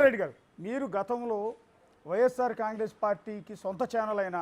రెడ్డి గారు, మీరు గతంలో వైఎస్ఆర్ కాంగ్రెస్ పార్టీకి సొంత ఛానల్ అయిన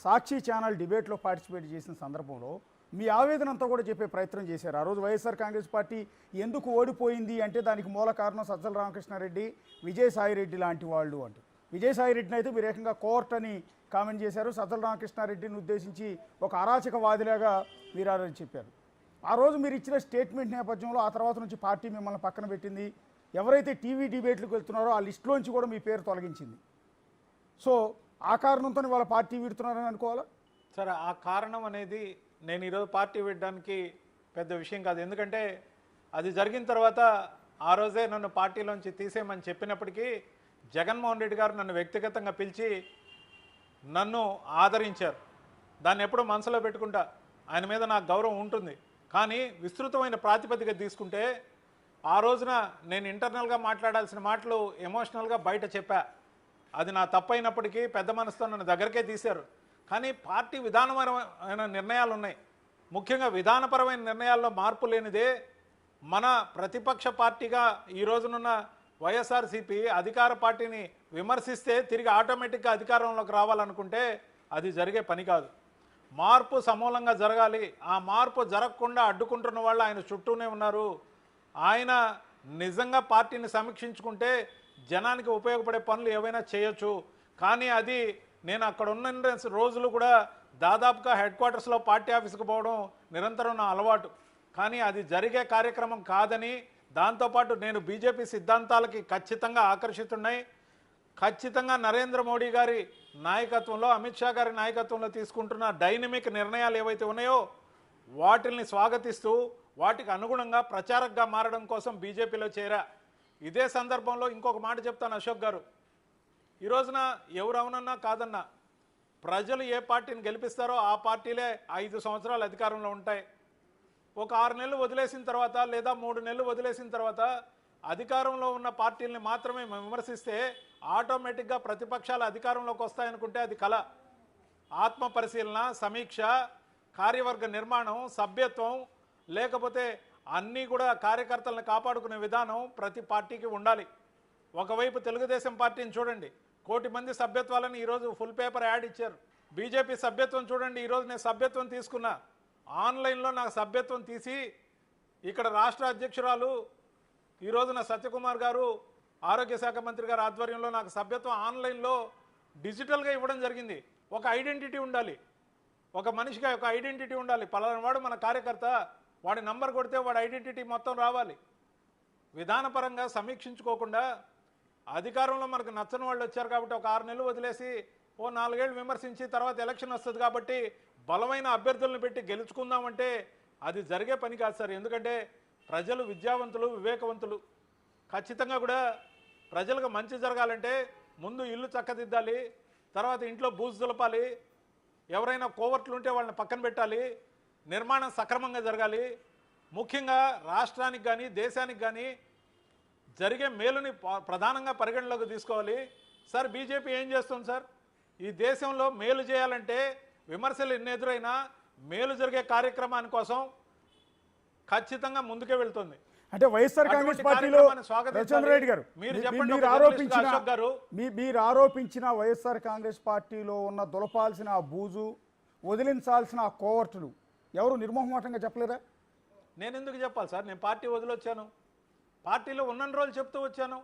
సాక్షి ఛానల్ డిబేట్లో పార్టిసిపేట్ చేసిన సందర్భంలో మీ ఆవేదన అంతా కూడా చెప్పే ప్రయత్నం చేశారు. ఆ రోజు వైఎస్ఆర్ కాంగ్రెస్ పార్టీ ఎందుకు ఓడిపోయింది అంటే దానికి మూల కారణం సజ్జల రామకృష్ణారెడ్డి, విజయసాయిరెడ్డి లాంటి వాళ్ళు అంటూ. విజయసాయిరెడ్డిని అయితే మీరు ఏకంగా కోర్ట్ అని కామెంట్ చేశారు. సజ్జల రామకృష్ణారెడ్డిని ఉద్దేశించి ఒక అరాచకవాదిలాగా మీరు ఆ రోజు చెప్పారు. ఆ రోజు మీరు ఇచ్చిన స్టేట్మెంట్ నేపథ్యంలో ఆ తర్వాత నుంచి పార్టీ మిమ్మల్ని పక్కన పెట్టింది. ఎవరైతే టీవీ డిబేట్లకు వెళ్తున్నారో ఆ లిస్టులోంచి కూడా మీ పేరు తొలగించింది. సో ఆ కారణంతో వాళ్ళ పార్టీ వీడుతున్నారని అనుకోవాలా? సరే, ఆ కారణం అనేది నేను ఈరోజు పార్టీ వీడడానికి పెద్ద విషయం కాదు. ఎందుకంటే అది జరిగిన తర్వాత ఆ రోజే నన్ను పార్టీలోంచి తీసేయమని చెప్పినప్పటికీ జగన్మోహన్ రెడ్డి గారు నన్ను వ్యక్తిగతంగా పిలిచి నన్ను ఆదరించారు. దాన్ని ఎప్పుడూ మనసులో పెట్టుకుంటా. ఆయన మీద నాకు గౌరవం ఉంటుంది. కానీ విస్తృతమైన ప్రాతిపదిక తీసుకుంటే ఆ రోజున నేను ఇంటర్నల్గా మాట్లాడాల్సిన మాటలు ఎమోషనల్గా బయట చెప్పా. అది నా తప్పైనప్పటికీ పెద్ద మనసుతో నన్ను దగ్గరకే తీశారు. కానీ పార్టీ విధానపరమైన నిర్ణయాలు ఉన్నాయి. ముఖ్యంగా విధానపరమైన నిర్ణయాల్లో మార్పు లేనిదే మన ప్రతిపక్ష పార్టీగా ఈ రోజునున్న వైఎస్ఆర్సీపీ అధికార పార్టీని విమర్శిస్తే తిరిగి ఆటోమేటిక్గా అధికారంలోకి రావాలనుకుంటే అది జరిగే పని కాదు. మార్పు సమూలంగా జరగాలి. ఆ మార్పు జరగకుండా అడ్డుకుంటున్న వాళ్ళు ఆయన చుట్టూనే ఉన్నారు. ఆయన నిజంగా పార్టీని సమీక్షించుకుంటే జనానికి ఉపయోగపడే పనులు ఏవైనా చేయొచ్చు. కానీ అది నేను అక్కడ ఉన్న రోజులు కూడా దాదాపుగా హెడ్ క్వార్టర్స్లో పార్టీ ఆఫీస్కి పోవడం నిరంతరం నా అలవాటు. కానీ అది జరిగే కార్యక్రమం కాదని, దాంతోపాటు నేను బీజేపీ సిద్ధాంతాలకి ఖచ్చితంగా ఆకర్షితున్నాయి. ఖచ్చితంగా నరేంద్ర మోడీ గారి నాయకత్వంలో, అమిత్ షా గారి నాయకత్వంలో తీసుకుంటున్న డైనమిక్ నిర్ణయాలు ఏవైతే ఉన్నాయో వాటిల్ని స్వాగతిస్తూ వాటికి అనుగుణంగా ప్రచారకగా మారడం కోసం బీజేపీలో చేరా. ఇదే సందర్భంలో ఇంకొక మాట చెప్తాను అశోక్ గారు. ఈ రోజున ఎవరు అవునన్నా కాదన్నా ప్రజలు ఏ పార్టీని గెలిపిస్తారో ఆ పార్టీలే 5 సంవత్సరాలు అధికారంలో ఉంటాయి. ఒక 6 నెలలు వదిలేసిన తర్వాత లేదా 3 నెలలు వదిలేసిన తర్వాత అధికారంలో ఉన్న పార్టీల్ని మాత్రమే విమర్శిస్తే ఆటోమేటిక్గా ప్రతిపక్షాలు అధికారంలోకి వస్తాయనుకుంటే అది కల. ఆత్మ పరిశీలన, సమీక్ష, కార్యవర్గ నిర్మాణం, సభ్యత్వం, లేకపోతే అన్నీ కూడా కార్యకర్తలను కాపాడుకునే విధానం ప్రతి పార్టీకి ఉండాలి. ఒకవైపు తెలుగుదేశం పార్టీని చూడండి, 1 కోటి మంది సభ్యత్వాలను ఈరోజు ఫుల్ పేపర్ యాడ్ ఇచ్చారు. బీజేపీ సభ్యత్వం చూడండి, ఈరోజు నేను సభ్యత్వం తీసుకున్నా. ఆన్లైన్లో నాకు సభ్యత్వం తీసి ఇక్కడ రాష్ట్ర అధ్యక్షురాలు ఈరోజున సత్యకుమార్ గారు, ఆరోగ్య శాఖ మంత్రి గారు ఆధ్వర్యంలో నాకు సభ్యత్వం ఆన్లైన్లో డిజిటల్గా ఇవ్వడం జరిగింది. ఒక ఐడెంటిటీ ఉండాలి, ఒక మనిషిగా ఒక ఐడెంటిటీ ఉండాలి. పలానా వాడు మన కార్యకర్త, వాడి నంబర్ కొడితే వాడి ఐడెంటిటీ మొత్తం రావాలి. విధానపరంగా సమీక్షించుకోకుండా అధికారంలో మనకు నచ్చని వాళ్ళు వచ్చారు కాబట్టి ఒక 6 నెలలు వదిలేసి 4 ఏళ్ళు విమర్శించి తర్వాత ఎలక్షన్ వస్తుంది కాబట్టి బలమైన అభ్యర్థులను పెట్టి గెలుచుకుందామంటే అది జరిగే పని కాదు సార్. ఎందుకంటే ప్రజలు విద్యావంతులు, వివేకవంతులు. ఖచ్చితంగా కూడా ప్రజలకు మంచి జరగాలంటే ముందు ఇల్లు చక్కదిద్దాలి, తర్వాత ఇంట్లో బూజు దులపాలి, ఎవరైనా కోవర్ట్లు ఉంటే వాళ్ళని పక్కన పెట్టాలి, నిర్మాణం సక్రమంగా జరగాలి. ముఖ్యంగా రాష్ట్రానికి కానీ దేశానికి కానీ జరిగే మేలుని ప్రధానంగా పరిగణలోకి తీసుకోవాలి. సార్ బీజేపీ ఏం చేస్తుంది సార్? ఈ దేశంలో మేలు చేయాలంటే విమర్శలు ఎన్ని ఎదురైనా మేలు జరిగే కార్యక్రమాని కోసం ఖచ్చితంగా ముందుకే వెళ్తుంది. అంటే వైఎస్ఆర్ కాంగ్రెస్ పార్టీలో రవిచంద్రారెడ్డి గారు మీరు ఆరోపించిన వైఎస్ఆర్ కాంగ్రెస్ పార్టీలో ఉన్న దులపాల్సిన ఆ బూజు, వదిలించాల్సిన ఆ కోవర్టులు ఎవరు నిర్మోహమాటంగా చెప్పలేదా? నేను ఎందుకు చెప్పాలి సార్? నేను పార్టీ వదిలొచ్చాను, పార్టీలో ఉన్న రోజులు చెప్తూ వచ్చాను.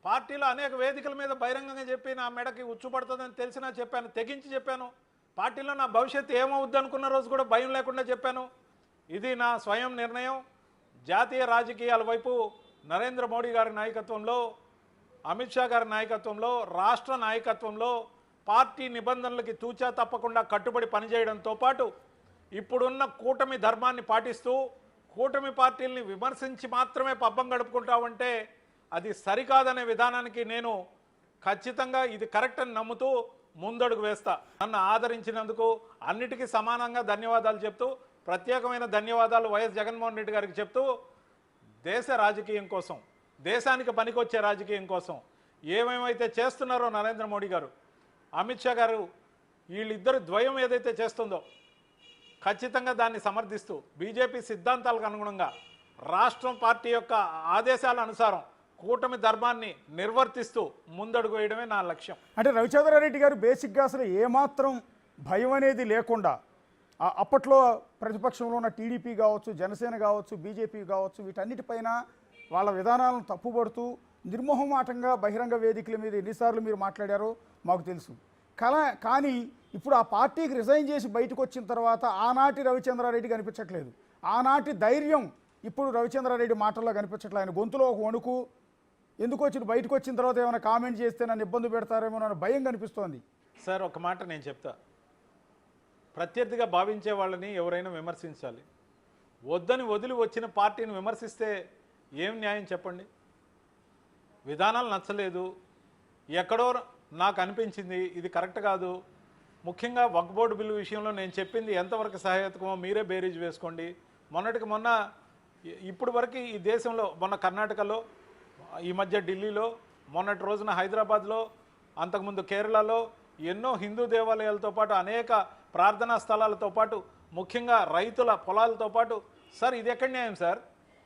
పార్టీలో అనేక వేదికల మీద బహిరంగంగా చెప్పి నా మెడకి ఉచ్చు పడుతుందని తెలిసినా చెప్పాను, తెగించి చెప్పాను. పార్టీలో నా భవిష్యత్తు ఏమవుద్ది అనుకున్న రోజు కూడా భయం లేకుండా చెప్పాను. ఇది నా స్వయం నిర్ణయం. జాతీయ రాజకీయాల వైపు నరేంద్ర మోడీ గారి నాయకత్వంలో, అమిత్ షా గారి నాయకత్వంలో, రాష్ట్ర నాయకత్వంలో పార్టీ నిబంధనలకి తూచా తప్పకుండా కట్టుబడి పనిచేయడంతో పాటు ఇప్పుడున్న కూటమి ధర్మాన్ని పాటిస్తూ కూటమి పార్టీల్ని విమర్శించి మాత్రమే పబ్బం గడుపుకుంటామంటే అది సరికాదనే విధానానికి నేను ఖచ్చితంగా ఇది కరెక్ట్ అని నమ్ముతూ ముందడుగు వేస్తా. నన్ను ఆదరించినందుకు అన్నిటికీ సమానంగా ధన్యవాదాలు చెప్తూ, ప్రత్యేకమైన ధన్యవాదాలు వైఎస్ జగన్మోహన్ రెడ్డి గారికి చెప్తూ, దేశ రాజకీయం కోసం, దేశానికి పనికొచ్చే రాజకీయం కోసం ఏమేమైతే చేస్తున్నారో నరేంద్ర మోడీ గారు, అమిత్ షా గారు, వీళ్ళిద్దరు ద్వయం ఏదైతే చేస్తుందో ఖచ్చితంగా దాన్ని సమర్థిస్తూ బీజేపీ సిద్ధాంతాలకు అనుగుణంగా రాష్ట్రం పార్టీ యొక్క ఆదేశాల అనుసారం కూటమి ధర్మాన్ని నిర్వర్తిస్తూ ముందడుగు వేయడమే నా లక్ష్యం. అంటే రవిచంద్రారెడ్డి గారు బేసిక్గా అసలు ఏమాత్రం భయం అనేది లేకుండా అప్పట్లో ప్రతిపక్షంలో ఉన్న టీడీపీ కావచ్చు, జనసేన కావచ్చు, బీజేపీ కావచ్చు, వీటన్నిటిపైన వాళ్ళ విధానాలను తప్పుపడుతూ నిర్మోహమాటంగా బహిరంగ వేదికల మీద ఎన్నిసార్లు మీరు మాట్లాడారో మాకు తెలుసు. కానీ ఇప్పుడు ఆ పార్టీకి రిజైన్ చేసి బయటకు వచ్చిన తర్వాత ఆనాటి రవిచంద్రారెడ్డి కనిపించట్లేదు. ఆనాటి ధైర్యం ఇప్పుడు రవిచంద్రారెడ్డి మాటల్లో కనిపించట్లేదు. ఆయన గొంతులో ఒక వణుకు, ఎందుకు బయటకు వచ్చిన తర్వాత ఏమైనా కామెంట్ చేస్తే నన్ను ఇబ్బంది పెడతారేమో అన్న భయం కనిపిస్తోంది. సార్ ఒక మాట నేను చెప్తా, ప్రత్యర్థిగా భావించే వాళ్ళని ఎవరైనా విమర్శించాలి. వద్దని వదిలి వచ్చిన పార్టీని విమర్శిస్తే ఏం న్యాయం చెప్పండి? విధానాలు నచ్చలేదు, ఎక్కడో నాకు అనిపించింది ఇది కరెక్ట్ కాదు. ముఖ్యంగా వక్ఫ్ బోర్డు బిల్లు విషయంలో నేను చెప్పింది ఎంతవరకు సహాయకమో మీరే బేరీజ్ వేసుకోండి. మొన్నటికి మొన్న ఇప్పుడు వరకు ఈ దేశంలో, మొన్న కర్ణాటకలో, ఈ మధ్య ఢిల్లీలో, మొన్నటి రోజున హైదరాబాద్లో, అంతకుముందు కేరళలో ఎన్నో హిందూ దేవాలయాలతో పాటు అనేక ప్రార్థనా స్థలాలతో పాటు ముఖ్యంగా రైతుల పొలాలతో పాటు, సార్ ఇది ఎక్కడ న్యాయం సార్?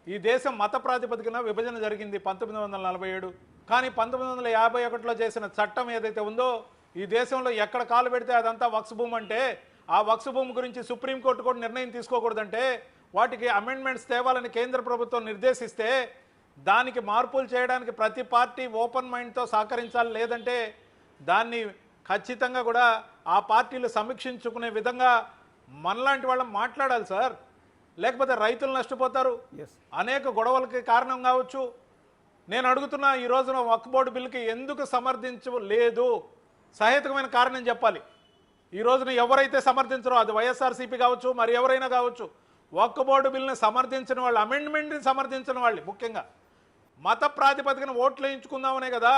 ఈ దేశం మత ప్రాతిపదికన విభజన జరిగింది 1947. కానీ 1951లో చేసిన చట్టం ఏదైతే ఉందో ఈ దేశంలో ఎక్కడ కాలు పెడితే అదంతా వక్ఫ్ భూమి అంటే, ఆ వక్ఫ్ భూమి గురించి సుప్రీంకోర్టు కూడా నిర్ణయం తీసుకోకూడదంటే, వాటికి అమెండ్మెంట్స్ తేవాలని కేంద్ర ప్రభుత్వం నిర్దేశిస్తే దానికి మార్పులు చేయడానికి ప్రతి పార్టీ ఓపెన్ మైండ్తో సహకరించాలి. లేదంటే దాన్ని ఖచ్చితంగా కూడా ఆ పార్టీలు సమీక్షించుకునే విధంగా మనలాంటి వాళ్ళం మాట్లాడాలి సార్. లేకపోతే రైతులు నష్టపోతారు, అనేక గొడవలకి కారణం కావచ్చు. నేను అడుగుతున్నా, ఈ రోజున వక్ఫ్ బోర్డు బిల్లుకి ఎందుకు సమర్థించలేదు? సహేతుకమైన కారణం చెప్పాలి. ఈ రోజున ఎవరైతే సమర్థించరో, అది వైఎస్ఆర్సీపీ కావచ్చు, మరి ఎవరైనా కావచ్చు, వక్ఫ్ బోర్డు బిల్లుని సమర్థించిన వాళ్ళు, అమెండ్మెంట్ని సమర్థించిన వాళ్ళు, ముఖ్యంగా మత ప్రాతిపదికన ఓట్లు వేయించుకుందామనే కదా.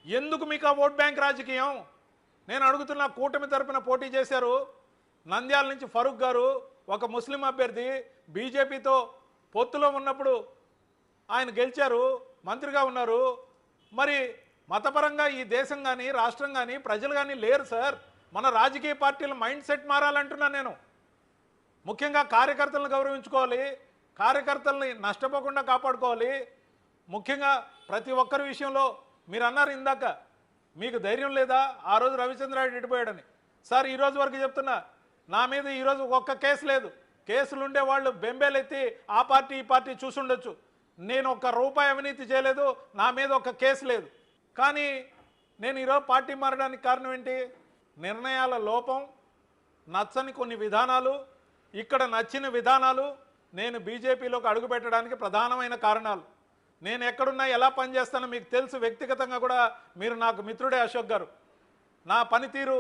ఎందుకు మీకు ఆ ఓట్ బ్యాంక్ రాజకీయం? నేను అడుగుతున్నా, కూటమి తరపున పోటీ చేశారు నంద్యాల నుంచి ఫరూక్ గారు, ఒక ముస్లిం అభ్యర్థి, బీజేపీతో పొత్తులో ఉన్నప్పుడు ఆయన గెలిచారు, మంత్రిగా ఉన్నారు. మరి మతపరంగా ఈ దేశం కానీ రాష్ట్రం కానీ ప్రజలు కానీ లేరు సార్. మన రాజకీయ పార్టీల మైండ్ సెట్ మారాలంటున్నాను నేను. ముఖ్యంగా కార్యకర్తలను గౌరవించుకోవాలి, కార్యకర్తల్ని నష్టపోకుండా కాపాడుకోవాలి. ముఖ్యంగా ప్రతి ఒక్కరి విషయంలో మీరు అన్నారు ఇందాక, మీకు ధైర్యం లేదా ఆ రోజు రవిచంద్రారెడ్డి ఎడిపోయాడని. సార్ ఈ రోజు వరకు చెప్తున్నా, నా మీద ఈరోజు ఒక్క కేసు లేదు. కేసులు ఉండే వాళ్ళు బెంబేలెత్తి ఆ పార్టీ ఈ పార్టీ చూసుండొచ్చు. నేను ₹1 అవినీతి చేయలేదు, నా మీద ఒక్క కేసు లేదు. కానీ నేను ఈరోజు పార్టీ మారడానికి కారణం ఏంటి? నిర్ణయాల లోపం, నచ్చని కొన్ని విధానాలు, ఇక్కడ నచ్చిన విధానాలు నేను బీజేపీలోకి అడుగుపెట్టడానికి ప్రధానమైన కారణాలు. నేను ఎక్కడున్నా ఎలా పనిచేస్తానో మీకు తెలుసు. వ్యక్తిగతంగా కూడా మీరు నాకు మిత్రుడే అశోక్ గారు. నా పనితీరు,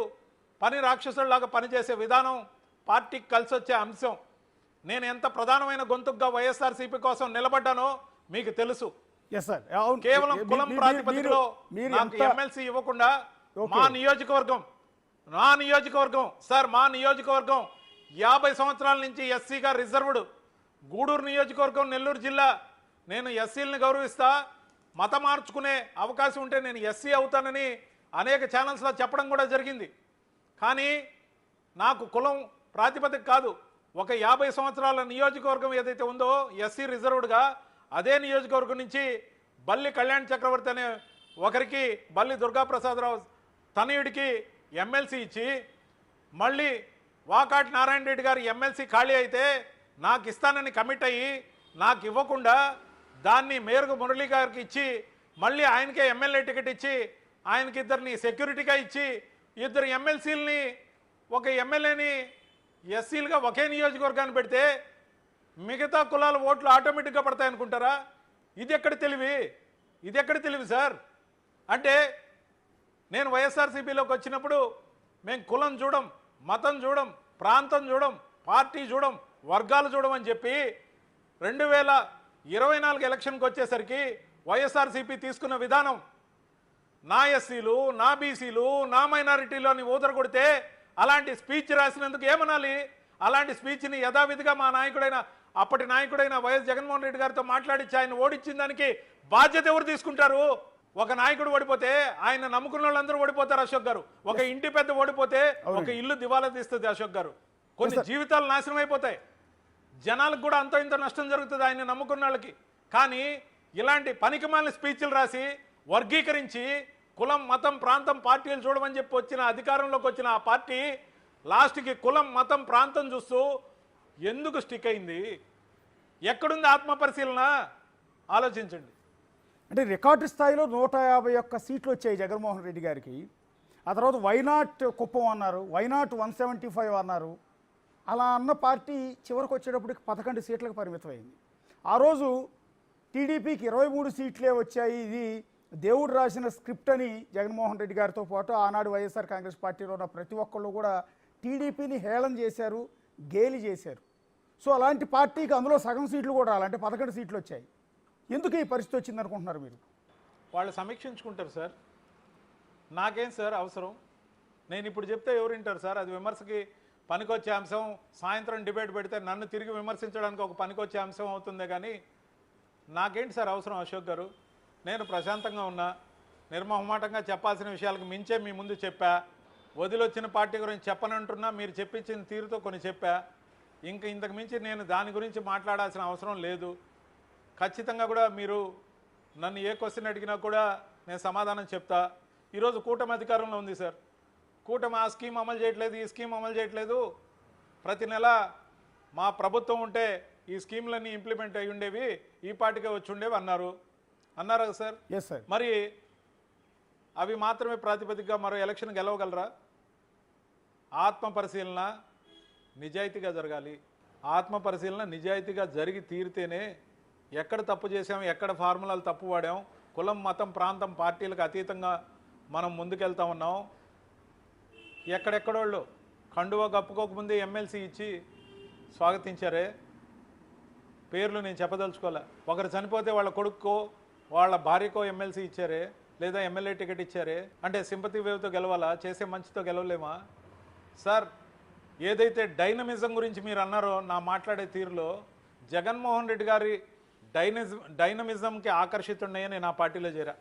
పని రాక్షసుల్లాగా పనిచేసే విధానం పార్టీకి కలిసి వచ్చే అంశం. నేను ఎంత ప్రధానమైన గొంతుగా వైఎస్ఆర్సీపీ కోసం నిలబడ్డానో మీకు తెలుసు. కేవలం కులం ప్రాతిపదికలో నాకు ఎమ్మెల్సీ ఇవ్వకుండా మా నియోజకవర్గం సార్, మా నియోజకవర్గం 50 సంవత్సరాల నుంచి ఎస్సీగా రిజర్వ్డ్. గూడూరు నియోజకవర్గం, నెల్లూరు జిల్లా. నేను ఎస్సీలని గౌరవిస్తా, మతం మార్చుకునే అవకాశం ఉంటే నేను ఎస్సీ అవుతానని అనేక ఛానల్స్లో చెప్పడం కూడా జరిగింది. కానీ నాకు కులం ప్రాతిపదిక కాదు. ఒక 50 సంవత్సరాల నియోజకవర్గం ఏదైతే ఉందో ఎస్సీ రిజర్వ్డ్గా, అదే నియోజకవర్గం నుంచి బల్లి కళ్యాణ్ చక్రవర్తి అనే ఒకరికి, బల్లి దుర్గాప్రసాదరావు తనయుడికి ఎమ్మెల్సీ ఇచ్చి, మళ్ళీ వాకాటి నారాయణ రెడ్డి గారు ఎమ్మెల్సీ ఖాళీ అయితే నాకు ఇస్తానని కమిట్ అయ్యి నాకు ఇవ్వకుండా దాన్ని మేరకు మురళీ గారికి ఇచ్చి, మళ్ళీ ఆయనకే ఎమ్మెల్యే టికెట్ ఇచ్చి, ఆయనకి ఇద్దరిని సెక్యూరిటీగా ఇచ్చి, 2 ఎమ్మెల్సీలని, ఒక ఎమ్మెల్యేని ఎస్సీలుగా ఒకే నియోజకవర్గాన్ని పెడితే మిగతా కులాల ఓట్లు ఆటోమేటిక్గా పడతాయనుకుంటారా? ఇది ఎక్కడ తెలివి సార్? అంటే నేను వైఎస్ఆర్సీపీలోకి వచ్చినప్పుడు మేము కులం చూడం, మతం చూడం, ప్రాంతం చూడం, పార్టీ చూడం, వర్గాలు చూడం అని చెప్పి 2024 ఎలక్షన్కి వచ్చేసరికి వైఎస్ఆర్సీపీ తీసుకున్న విధానం, నా ఎస్సీలు, నా బీసీలు, నా మైనారిటీలోని ఊదరగొడితే అలాంటి స్పీచ్ రాసినందుకు ఏమనాలి? అలాంటి స్పీచ్ని యథావిధిగా మా నాయకుడైన, అప్పటి నాయకుడైన వైఎస్ జగన్మోహన్ రెడ్డి గారితో మాట్లాడించి ఆయన ఓడించిన దానికి బాధ్యత ఎవరు తీసుకుంటారు? ఒక నాయకుడు ఓడిపోతే ఆయన నమ్ముకున్న వాళ్ళందరూ ఓడిపోతారు అశోక్ గారు. ఒక ఇంటి పెద్ద ఓడిపోతే ఒక ఇల్లు దివాలా తీస్తుంది అశోక్ గారు. కొన్ని జీవితాలు నాశనం అయిపోతాయి, జనాలకు కూడా అంత ఇంత నష్టం జరుగుతుంది ఆయన నమ్ముకున్న వాళ్ళకి. కానీ ఇలాంటి పనికిమాలిన స్పీచ్లు రాసి వర్గీకరించి కులం మతం ప్రాంతం పార్టీలు చూడమని చెప్పి వచ్చిన అధికారంలోకి వచ్చిన ఆ పార్టీ లాస్ట్కి కులం మతం ప్రాంతం చూస్తూ ఎందుకు స్టిక్ అయింది? ఎక్కడుంది ఆత్మపరిశీలన? ఆలోచించండి. అంటే రికార్డు స్థాయిలో 151 సీట్లు వచ్చాయి జగన్మోహన్ రెడ్డి గారికి. ఆ తర్వాత వైనాట్ కుప్పం అన్నారు, వైనాట్ 175 అన్నారు. అలా అన్న పార్టీ చివరికి వచ్చేటప్పటికి 11 సీట్లకు పరిమితమైంది. ఆ రోజు టీడీపీకి 23 సీట్లే వచ్చాయి, ఇది దేవుడు రాసిన స్క్రిప్ట్ అని జగన్మోహన్ రెడ్డి గారితో పాటు ఆనాడు వైఎస్ఆర్ కాంగ్రెస్ పార్టీలో ఉన్న ప్రతి ఒక్కళ్ళు కూడా టీడీపీని హేళన చేశారు, గేలి చేశారు. సో అలాంటి పార్టీకి అందులో సగం సీట్లు కూడా రాలంటే 11 సీట్లు వచ్చాయి. ఎందుకు ఈ పరిస్థితి వచ్చింది అనుకుంటున్నారు మీరు? వాళ్ళు సమీక్షించుకుంటారు సార్. నాకేం సార్ అవసరం? నేను ఇప్పుడు చెప్తే ఎవరు వింటారు సార్? అది విమర్శకి పనికొచ్చే అంశం. సాయంత్రం డిబేట్ పెడితే నన్ను తిరిగి విమర్శించడానికి ఒక పనికొచ్చే అంశం అవుతుందే కానీ నాకేంటి సార్ అవసరం? అశోక్ గారు, నేను ప్రశాంతంగా ఉన్నా, నిర్మోహమాటంగా చెప్పాల్సిన విషయాలకు మించే మీ ముందు చెప్పా. వదిలొచ్చిన పార్టీ గురించి చెప్పనంటున్నా, మీరు చెప్పించిన తీరుతో కొన్ని చెప్పా. ఇంతకు మించి నేను దాని గురించి మాట్లాడాల్సిన అవసరం లేదు. ఖచ్చితంగా కూడా మీరు నన్ను ఏ క్వశ్చన్ అడిగినా కూడా నేను సమాధానం చెప్తా. ఈరోజు కూటమి అధికారంలో ఉంది సార్. కూటమి ఆ స్కీమ్ అమలు చేయట్లేదు, ఈ స్కీమ్ అమలు చేయట్లేదు. ప్రతి నెల మా ప్రభుత్వం ఉంటే ఈ స్కీమ్లన్నీ ఇంప్లిమెంట్ అయ్యి ఉండేవి, ఈ పార్టీకే వచ్చి ఉండేవి అన్నారు కదా సార్? Yes sir. మరి అవి మాత్రమే ప్రాతిపదికగా మరో ఎలక్షన్ గెలవగలరా? ఆత్మ పరిశీలన నిజాయితీగా జరగాలి. ఆత్మ పరిశీలన నిజాయితీగా జరిగి తీరితేనే ఎక్కడ తప్పు చేసాం, ఎక్కడ ఫార్ములాలు తప్పు వాడాం, కులం మతం ప్రాంతం పార్టీలకు అతీతంగా మనం ముందుకెళ్తా ఉన్నాం. ఎక్కడెక్కడోళ్ళు కండువా కప్పుకోకముందే ఎమ్మెల్సీ ఇచ్చి స్వాగతించారే, పేర్లు నేను చెప్పదలుచుకోలే. ఒకరు చనిపోతే వాళ్ళ కొడుక్కో వాళ్ళ భార్యకో ఎమ్మెల్సీ ఇచ్చారే, లేదా ఎమ్మెల్యే టికెట్ ఇచ్చారే. అంటే సింపతి వేవ్తో గెలవాలా? చేసే మంచితో గెలవలేమా సార్? ఏదైతే డైనమిజం గురించి మీరు అన్నారో నా మాట్లాడే తీరులో, జగన్మోహన్ రెడ్డి గారి డైనమిజంకి ఆకర్షితున్నాయని నేను ఆ పార్టీలో చేరా.